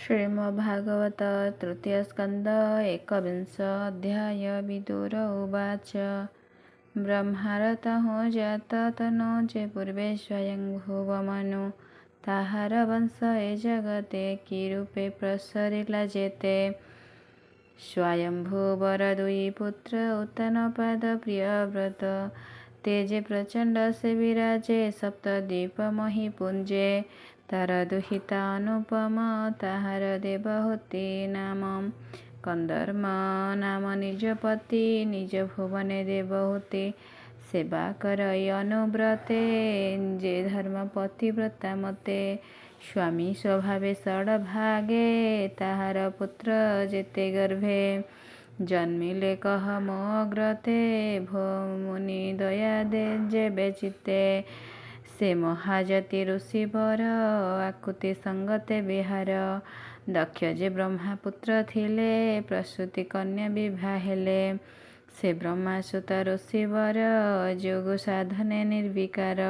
श्रीमद्भागवत तृतीयस्कन्ध एकविंशोऽध्याय विदुर उवाच ब्रह्मारतहो जाततनो जे पूर्वे स्वयंभुव मनु ताहार वंश ए जगते की रूपे प्रसरिला जेते स्वयंभुवर दुई पुत्र उत्तनपाद प्रियव्रत तेजे प्रचंड से विराजे सप्तद्वीप महीपुंजे तार दुहिता अनुपम ताहार देवहूति नाम कंदर्म नाम निज पति निज भुवने देवहूति सेवा करई अनुव्रते जे धर्म पतिव्रता मते स्वामी स्वभावे षड्भागे ताहार पुत्र जेते गर्भे जन्मिले कह मोग्रते भो मुनि दया दे जेबे चित्ते से महाजति ऋषिवर आकुति संगते बिहार दक्ष जे ब्रह्मपुत्र थिले प्रसूति कन्या विवाह हेले से ब्रह्मासुत ऋषिवर जोग साधने निर्विकार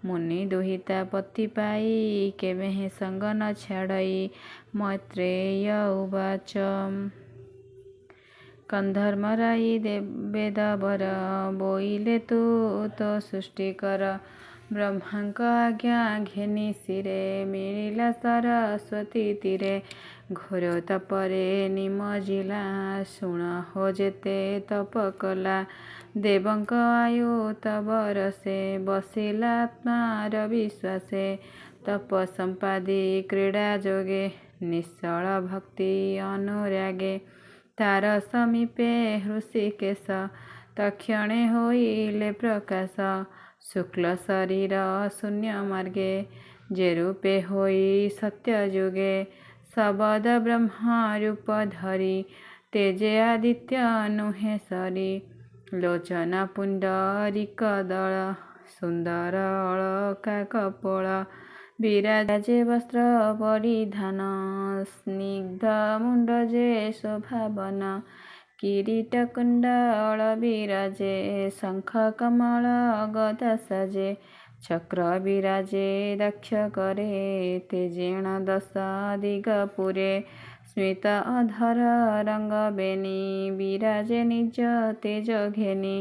मुनि दुहिता पति पाई केवे हे संग न छाड़ई मैत्रेय उवाच कंधर्मराई वेदवर बोइले तू तो सृष्टिकर ब्रह्मांक आज्ञा घेनी सिरे मिलिला सरस्वती तीरे घोर तपरे निमजिला शुण हो जेते तप कला देवंक आयु तबरसे बसिला आत्मार विश्वासे तप संपादी क्रीड़ा जोगे निश्चल भक्ति अनुरागे तार समीपे हृषिकेश तक्षणे होइले प्रकाश शुक्ल शरीर शून्य मार्गे जे रूपे होई सत्य जुगे शबद ब्रह्म रूप धरी तेजे आदित्य नुहे सरी लोचन पुंडरीक दल सुंदर अलका कपोल विराजे वस्त्र परिधान स्निग्ध मुंड जे शोभावन किरीट कुंडल विराजे शंख कमल गदा साजे चक्र विराजे दक्ष करे तेजेण दश दिगपुरे स्मित अधर रंग बेनी विराजे निज तेज घेनी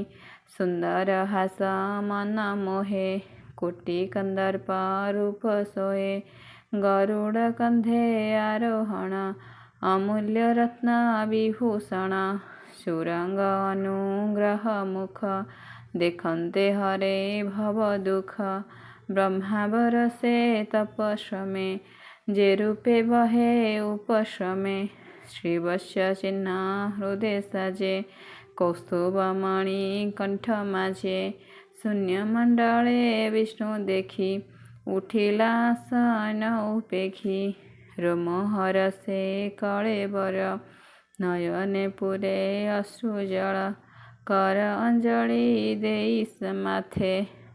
सुंदर हास मन मोहे कोटि कंदर्प रूप सोहे गरुड़ कंधे आरोहण अमूल्य रत्न विभूषण सुरंग अनुग्रह मुख देखन्ते हरे भव दुख ब्रह्मावर से तपस्रमे जे रूपे बहे उपश्रमे श्रीवत्स्य चिन्ह हृदय साजे कौस्तुभमणि कंठ माझे शून्य मंडले विष्णु देखी उठिला सन उपेखी रोमहर से कलेबर नयने पुरे अश्रुजल कर अंजलि देई माथे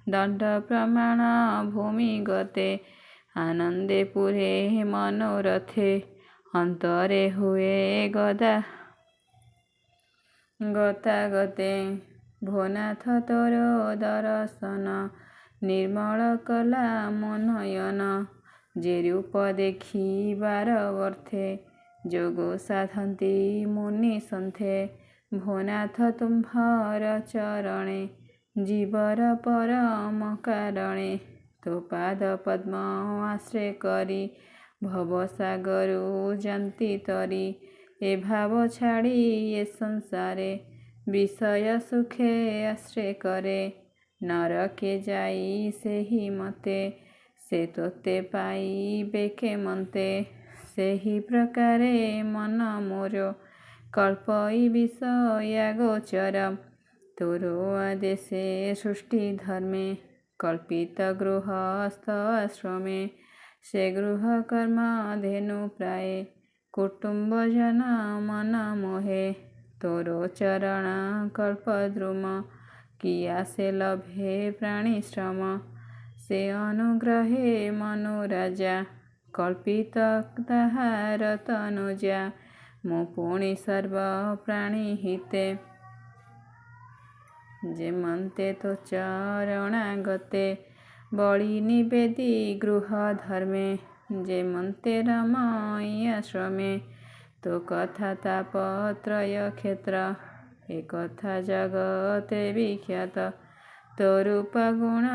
दंड प्रमाण भूमि गते आनंदे पुरे मनोरथे अंतरे हुए गतागते भोनाथ तोर दर्शन निर्मल कला मनयन जे रूप देखिबार वर्थे जोगो साधंती मुनि सन्थे भोनाथ तुम्भर चरणे जीवर परम कारणे तो पाद पद्म आश्रय करी भवसागरु जंती तरी ए भाव छाड़ी ये संसारे विषय सुखे आश्रय करे नरके जाई से ही मते से तोते पाई बेके मन्ते से ही प्रकारे मन मोर कल्पई विषया गोचर तोरो आदेशे सृष्टि धर्मे कल्पित गृहस्थ आश्रमे से गृह कर्म धेनु प्राय कुटुंब जन मन मोहे तोरो चरण कल्पद्रुम किया से लभे प्राणी श्रम से अनुग्रहे मनोराजा कल्पित ताहार तनुजा मो पुणी सर्व प्राणी हिते जेमन्ते तो चरणागते बळि निवेदी गृह धर्मे ଯେମନ୍ତେ ରାମ ଆଶ୍ରମେ। ତୋ କଥା ତାପତ୍ରୟ କ୍ଷେତ୍ର, ଏ କଥା ଜଗତେ ବିଖ୍ୟାତ। ତୋ ରୂପ ଗୁଣ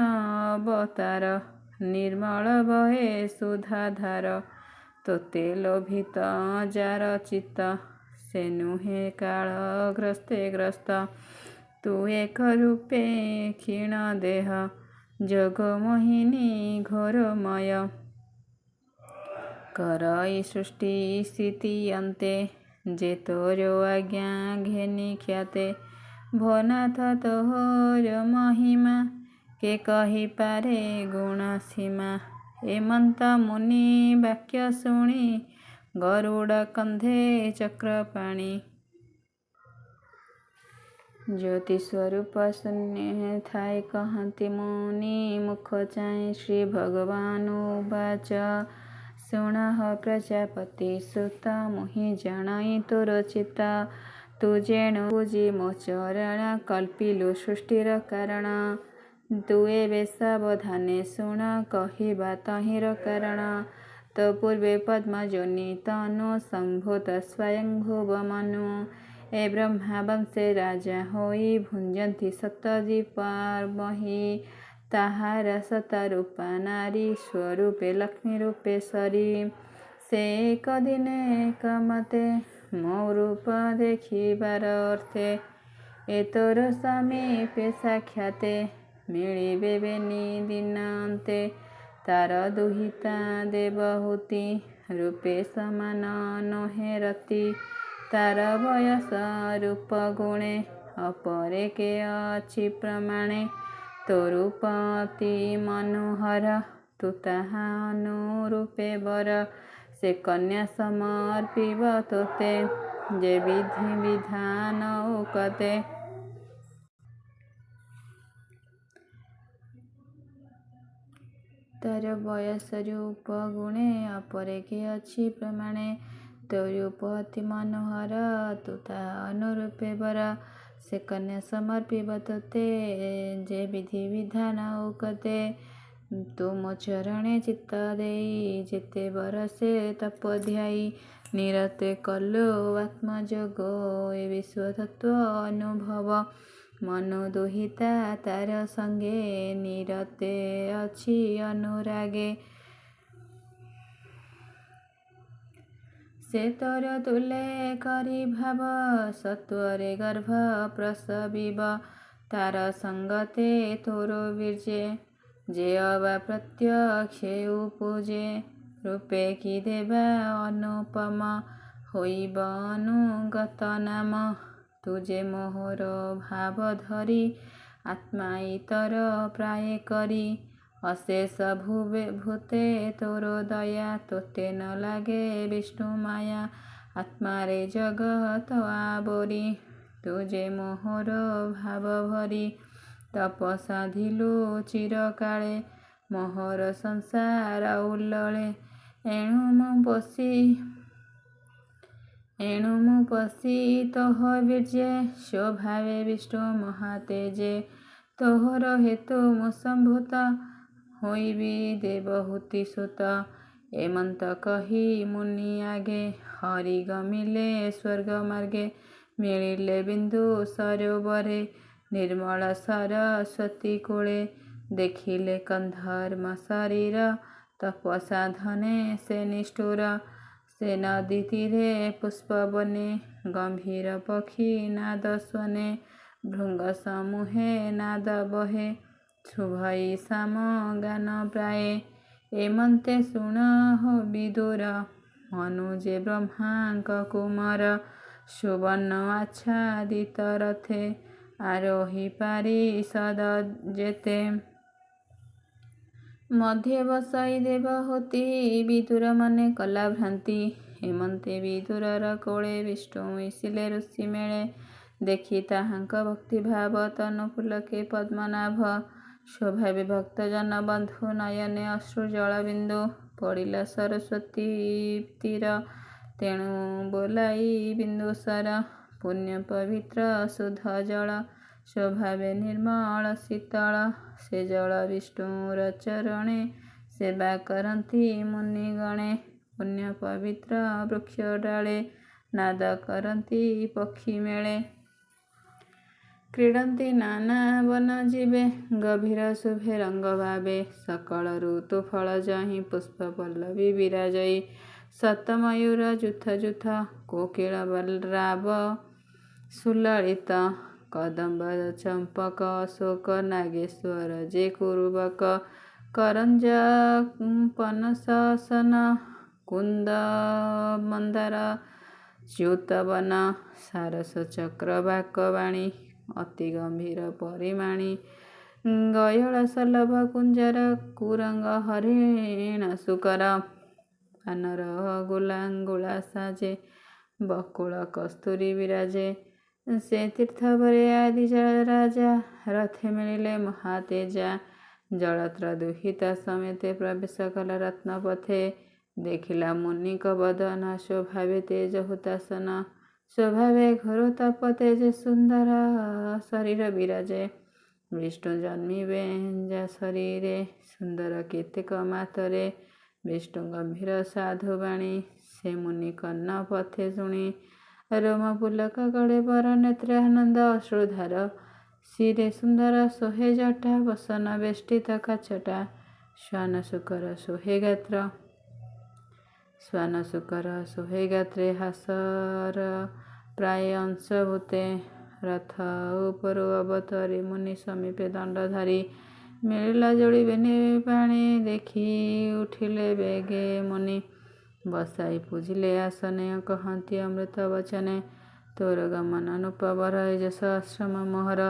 ଅବତାର, ନିର୍ମଳ ବହେ ସୁଧାଧାର। ତୋତେ ଲୋଭିତ ଯାର ଚିତ୍ତ, ସେ ନୁହେଁ କାଳଗ୍ରସ୍ତେ ଗ୍ରସ୍ତ। ତୁ ଏକ ରୂପେ କ୍ଷୀଣ ଦେହ, ଯୋଗ ମୋହିନୀ ଘୋରମୟ। କରଇ ସୃଷ୍ଟି ସ୍ଥିତି ଅନ୍ତେ, ଯେ ତୋର ଆଜ୍ଞା ଘେନି ଖ୍ୟାତେ। ଭୋନାଥ ତୋହର ମହିମା, କେ କହିପାରେ ଗୁଣ ସୀମା। ଏମନ୍ତ ମୁନି ବାକ୍ୟ ଶୁଣି, ଗରୁଡ଼ କନ୍ଧେ ଚକ୍ରପାଣି। ଜ୍ୟୋତି ସ୍ୱରୂପ ଶୂନ୍ୟେ ଥାଇ କହନ୍ତି ମୁନି, ମୁଖ ଚାହିଁ ଶ୍ରୀ ଭଗବାନ ଉବାଚ। ଶୁଣଃ ପ୍ରଜାପତି ସୁତ, ମୁହିଁ ଜାଣଇ ତୋର ଚିତ୍ତ। ତୁ ଯେଣୁ ପୂଜି ମୋ ଚରଣ, କଳ୍ପିଲୁ ସୃଷ୍ଟିର କାରଣ। ତୁ ଏବେ ସାବଧାନେ ଶୁଣ, କହିବା ତହିଁର କାରଣ। ତୋ ପୂର୍ବେ ପଦ୍ମଯୋନି ତନୁ, ସମ୍ଭୂତ ସ୍ୱୟଂଭୁବ ମନୁ। ଏ ବ୍ରହ୍ମା ବଂଶେ ରାଜା ହୋଇ, ଭୁଞ୍ଜନ୍ତି ସତଦ୍ୱୀପ ମହୀ। ତାହାର ଶତ ରୂପା ନାରୀ, ସ୍ୱରୂପେ ଲକ୍ଷ୍ମୀ ରୂପେଶ୍ୱରୀ। ସେ ଏକ ଦିନେ ଏକ ମତେ, ମୋ ରୂପ ଦେଖିବାର ଅର୍ଥେ। ଏ ତୋର ସମୀପେ ସାକ୍ଷାତେ, ମିଳିବେ ବେନି ଦିନ ଅନ୍ତେ। ତାର ଦୁହିତା ଦେବହୂତି, ରୂପେ ସମାନ ନୁହେଁ ରତି। ତାର ବୟସ ରୂପ ଗୁଣେ, ଅପରେ କେ ଅଛି ପ୍ରମାଣେ। ତୋ ରୂପ ଅତି ମନୋହର, ତୁ ତାହା ଅନୁରୂପେ ବର। ସେ କନ୍ୟା ସମର୍ପିବ ତୋତେ, ଯେ ବିଧି ବିଧାନ ଉକତେ। ତାର ବୟସ ରୂପ ଗୁଣେ, ଅପରେ କେ ଅଛି ପ୍ରମାଣେ। ତୋ ରୂପ ଅତି ମନୋହର, ତୁ ତାହା ଅନୁରୂପେ ବର। ସେ କନ୍ୟା ସମର୍ପିବ ତୋତେ, ଯେ ବିଧି ବିଧାନ ଉକତେ। ତୁ ମୋ ଚରଣେ ଚିତ୍ତ ଦେଇ, ଯେତେ ବରଷେ ତପ ଧ୍ୟାଇ। ନିରତେ କଲୁ ଆତ୍ମଯୋଗ, ଏ ବିଶ୍ଵ ତତ୍ତ୍ୱ ଅନୁଭବ। ମନୁ ଦୁହିତା ତାର ସଙ୍ଗେ, ନିରତେ ଅଛି ଅନୁରାଗେ। ସେ ତୋର ତୁଲେ କରି ଭାବ, ସତ୍ୱରେ ଗର୍ଭ ପ୍ରସବିବ। ତାର ସଙ୍ଗତେ ତୋର ବୀର୍ଯ୍ୟେ, ଯେ ଅବା ପ୍ରତ୍ୟକ୍ଷେ ଉପୁଜେ। ରୂପେ କି ଦେବା ଅନୁପମ, ହୋଇବ ଅନୁଗତ ନାମ। ତୁ ଯେ ମୋହର ଭାବ ଧରି, ଆତ୍ମା ଇତର ପ୍ରାୟେ କରି। ଅଶେଷ ଭୂତେ ତୋର ଦୟା, ତୋତେ ନ ଲାଗେ ବିଷ୍ଣୁ ମାୟା। ଆତ୍ମାରେ ଜଗତ ଆବୋରି, ତୁ ଯେ ମୋହର ଭାବ ଭରି। ତପ ସାଧିଲୁ ଚିରକାଳେ, ମୋହର ସଂସାର ଉଲ୍ଲଳେ। ଏଣୁ ମୁଁ ପଶି ତୋହ ବୀର୍ଯ୍ୟେ, ସ୍ୱଭାବେ ବିଷ୍ଣୁ ମହାତେଜେ। ତୋହର ହେତୁ ମୁଁ ସମ୍ଭୂତ, ହୋଇବି ଦେବହୂତି ସୁତ। ଏମନ୍ତ କହି ମୁନି ଆଗେ, ହରି ଗମିଲେ ସ୍ୱର୍ଗ ମାର୍ଗେ। ମିଳିଲେ ବିନ୍ଦୁ ସରୋବରେ, ନିର୍ମଳ ସରସ୍ୱତୀ କୂଳେ। ଦେଖିଲେ କନ୍ଧର୍ମ ଶରୀର, ତପ ସାଧନେ ସେ ନିଷ୍ଠୁର। ସେ ନଦୀ ତୀରେ ପୁଷ୍ପବନେ, ଗମ୍ଭୀର ପକ୍ଷୀ ନାଦ ସ୍ୱନେ। ଭୃଙ୍ଗ ସମୂହେ ନାଦ ବହେ, ଶୁଭଇ ସାମ ଗାନ ପ୍ରାୟେ। ଏମନ୍ତେ ଶୁଣଃ ବିଦୁର, ମନୁ ଯେ ବ୍ରହ୍ମାଙ୍କ କୁମର। ସୁବର୍ଣ୍ଣ ଆଚ୍ଛାଦିତ ରଥେ, ଆରୋହୀ ପାରିଷଦ ଯେତେ। ମଧ୍ୟେ ବସଇ ଦେବହୂତି, ବିଦୁର ମନେ କଲା ଭ୍ରାନ୍ତି। ଏମନ୍ତେ ବିଦୁରର କୋଳେ, ବିଷ୍ଣୁ ମିଶିଲେ ଋଷି ମେଳେ। ଦେଖି ତାହାଙ୍କ ଭକ୍ତିଭାବ, ତନୁ ପୁଲକେ ପଦ୍ମନାଭ। ସ୍ୱଭାବେ ଭକ୍ତ ଜନ ବନ୍ଧୁ, ନୟନେ ଅଶ୍ରୁ ଜଳ ବିନ୍ଦୁ। ପଡ଼ିଲା ସରସ୍ୱତୀ ତୀର, ତେଣୁ ବୋଲାଇ ବିନ୍ଦୁସାର। ପୁଣ୍ୟ ପବିତ୍ର ଶୁଦ୍ଧ ଜଳ, ସ୍ୱଭାବେ ନିର୍ମଳ ଶୀତଳ। ସେ ଜଳ ବିଷ୍ଣୁର ଚରଣେ, ସେବା କରନ୍ତି ମୁନିଗଣେ। ପୁଣ୍ୟ ପବିତ୍ର ବୃକ୍ଷ ଡାଳେ ନାଦ କରନ୍ତି ପକ୍ଷୀ ମେଳେ। କ୍ରୀଡ଼ନ୍ତି ନାନା ବନ ଜୀବେ ଗଭୀର ଶୁଭେ ରଙ୍ଗ ଭାବେ। ସକଳ ଋତୁ ଫଳ ଯହିଁ ପୁଷ୍ପ ପଲ୍ଲବୀ ବିରାଜଇ। ଶତ ମୟୂର ଯୁଥ ଯୁଥ କୋକିଳ ବଲରାବ ସୁଲଳିତ। କଦମ୍ବ ଚମ୍ପକ ଅଶୋକ ନାଗେଶ୍ୱର ଯେ କୁରୁବକ। କରଞ୍ଜ ପନସ ଅସନ କୁନ୍ଦ ମନ୍ଦାର ଚ୍ୟୁତବନ। ସାରସ ଚକ୍ର ବାକବାଣୀ ଅତି ଗମ୍ଭୀର ପରିମାଣୀ। ଗୟଳ ସଲଭ କୁଞ୍ଜର କୁରଙ୍ଗ ହରିଣ ଶୂକର। ପାନର ଗୁଲାଙ୍ଗୁଳା ସାଜେ ବକୁଳ କସ୍ତୁରୀ ବିରାଜେ। ସେ ତୀର୍ଥପରେ ଆଦି ରାଜା ରଥେ ମିଳିଲେ ମହାତେଜା। ଜଳତ୍ର ଦୁହିତା ସಮೇତେ ପ୍ରବେଶ କଲା ରତ୍ନପଥେ। ଦେଖିଲା ମୁନିକ ବଦନ ସ୍ୱଭାବେ ତେଜ ହୁତାସନ। ସ୍ୱଭାବେ ଘୋର ତପ ତେଜ ସୁନ୍ଦର ଶରୀର ବିରାଜେ। ବିଷ୍ଣୁ ଜନ୍ମିବେ ଯା ଶରୀରେ ସୁନ୍ଦର କେତେକ ମାତରେ। ବିଷ୍ଣୁ ଗମ୍ଭୀର ସାଧୁ ବାଣୀ ସେ ମୁନି କର୍ଣ୍ଣ ପଥେ ଶୁଣି। ରୋମ ପୁଲକ ଗଳେ ବର ନେତ୍ରେ ଆନନ୍ଦ ଅଶ୍ରୁଧାର। ଶିରେ ସୁନ୍ଦର ଶୋହେ ଜଟା ବସନ ବେଷ୍ଟିତ କାଛଟା। ଶ୍ୱାନ ଶୂକର ଶୋହେ ଗାତ୍ର ଶ୍ୱାନ ଶୂକର ଶୋହେ ଗାତ୍ରେ ହାସର ପ୍ରାୟ ଅଂଶଭୂତେ। ରଥ ଉପରୁ ଅବତରି ମୁନି ସମୀପେ ଦଣ୍ଡ ଧରି। ମିଳିଲା ଯୋଡ଼ିବେନି ପାଣି ଦେଖି ଉଠିଲେ ବେଗେ ମୁନି। ବସାଇ ପୂଜିଲେ ଆସନେ କହନ୍ତି ଅମୃତ ବଚନେ। ତୋର ଗମନ ନୃପବର ଏ ଯଶ ଆଶ୍ରମ ମୋହର।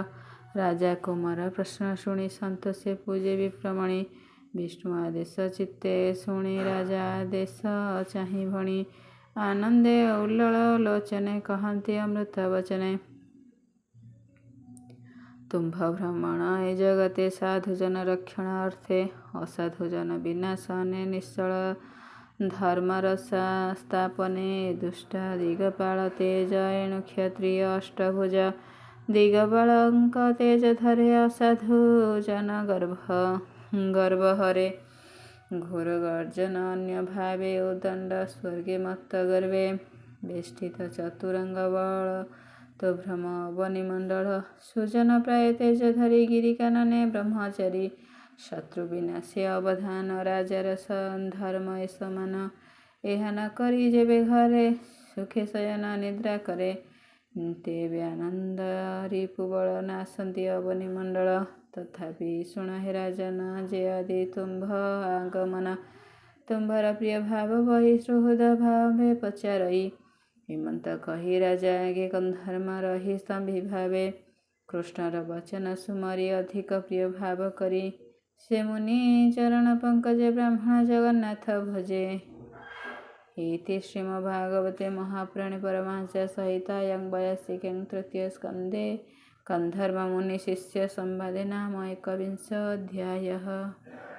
ରାଜା କୁମାର ପ୍ରଶ୍ନ ଶୁଣି ସନ୍ତୋଷେ ପୂଜେ ବିପ୍ରମଣି। ବିଷ୍ଣୁ ଆଦେଶ ଚିତ୍ତେ ଶୁଣି ରାଜା ଆଦେଶ ଚାହିଁ ଭଣି। ଆନନ୍ଦେ ଉଲ୍ଲଳ ଲୋଚନେ କହନ୍ତି ଅମୃତ ବଚନେ। ତୁମ୍ଭ ଭ୍ରମଣ ଏ ଜଗତେ ସାଧୁଜନ ରକ୍ଷଣ ଅର୍ଥେ। ଅସାଧୁଜନ ବିନାଶନେ ନିଶ୍ଚଳ ଧର୍ମର ସ୍ଥାପନେ। ଦୁଷ୍ଟ ଦିଗପାଳ ତେଜ ଏଣୁ କ୍ଷତ୍ରିୟ ଅଷ୍ଟଭୁଜ। ଦିଗପାଳଙ୍କ ତେଜ ଧରେ ଅସାଧୁ ଜନ ଗର୍ବ ହରେ। ଘୋର ଗର୍ଜନ ଅନ୍ୟ ଭାବେ ଉଦଣ୍ଡ ସ୍ୱର୍ଗେ ମତ୍ତ ଗର୍ବେ। ବେଷ୍ଟିତ ଚତୁରଙ୍ଗ ବଳ ତ ଭ୍ରମ ଅବନିମଣ୍ଡଳ। ସୁଜନ ପ୍ରାୟ ତେଜ ଧରି ଗିରି କାନନେ ବ୍ରହ୍ମଚାରୀ। ଶତ୍ରୁ ବିନାଶେ ଅବଧାନ ରାଜାର ଧର୍ମ ଏ ସମାନ। ଏହା ନ କରି ଯେବେ ଘରେ ସୁଖେ ଶୟନ ନିଦ୍ରା କରେ। ତେବେ ଆନନ୍ଦ ରିପୁବଳ ନାଶନ୍ତି ଅବନିମଣ୍ଡଳ। ତଥାପି ଶୁଣ ହେ ରାଜନ ଯେ ଆଦି ତୁମ୍ଭ ଆଗମନ। ତୁମ୍ଭର ପ୍ରିୟ ଭାବ ବହି ସୁହୃଦ ଭାବେ ପଚାରଇ। ହିମନ୍ତ କହି ରାଜା ଆଗେ ଗନ୍ଧର୍ମ ରହି ସ୍ତମ୍ଭୀ ଭାବେ। କୃଷ୍ଣର ବଚନ ସୁମରି ଅଧିକ ପ୍ରିୟ ଭାବ କରି। ସେ ମୁନି ଚରଣ ପଙ୍କଜେ ବ୍ରାହ୍ମଣ ଜଗନ୍ନାଥ ଭଜେ। ଇତି ଶ୍ରୀମଦ୍ଭାଗବତେ ମହାପୁରାଣେ ପରମହଂସ ସହିତାୟାଂ ବୟାସିକାଂ ତୃତୀୟ ସ୍କନ୍ଧେ ଗନ୍ଧର୍ବ ମୁନି ଶିଷ୍ୟ ସମ୍ବାଦେ ନାମ ଏକବିଂଶ ଅଧ୍ୟାୟଃ।